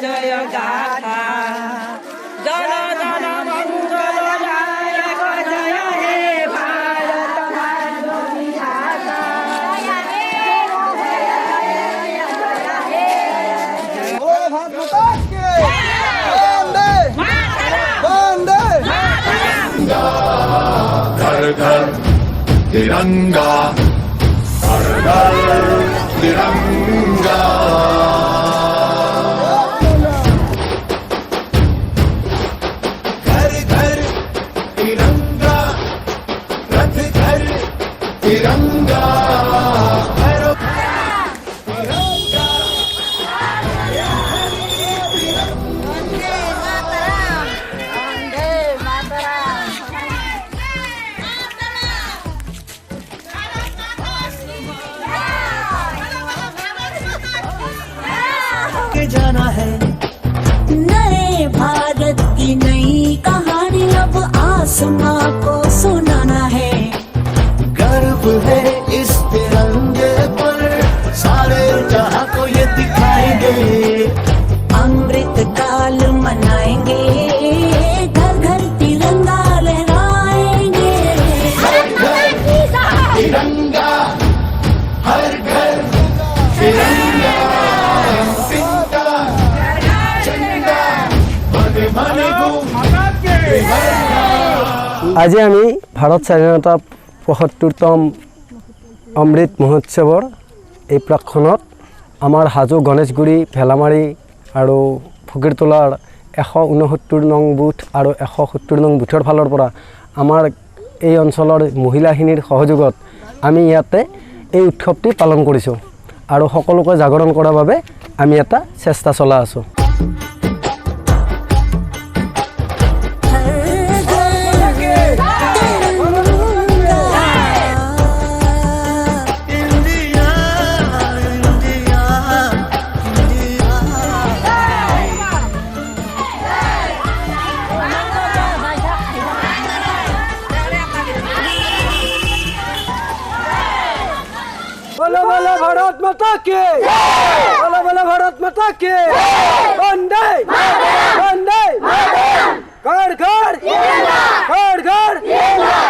জয় গাথা জন জন মঙ্গল দায়ক জয় হে ভারত ভাগ্য বিধাতা। घर घर तिरंगा, हर घर तिरंगा। घर घर तिरंगा, रथ घर तिरंगा। जाना है नए भारत की नई कहानी अब आसमां को सुनाना है। गर्व है इस तिरंगे पर, सारे जहां को ये दिखाएंगे। अमृत काल मनाएंगे, घर घर तिरंगा लहराएंगे। घर घर तिरंगा, हर घर तिरंगा। আজি আমি ভাৰত স্বাধীনতা ৭৫তম অমৃত মহোৎসৱৰ এই প্ৰাক্ষণত আমাৰ হাজো গণেশগুৰি ভেলামাৰী আৰু ফকীৰতলাৰ ১৬৯ নং বুথ আৰু ১৭০ নং বুথৰ ফালৰ পৰা আমাৰ এই অঞ্চলৰ মহিলাখিনিৰ সহযোগত আমি ইয়াতে এই উৎসৱটি পালন কৰিছোঁ আৰু সকলোকে জাগৰণ কৰাৰ বাবে আমি এটা চেষ্টা চলাই আছোঁ। बोलो बोलो भारत माता की, बोलो बोलो भारत माता की। वंदे वंदे, घर घर घर घर।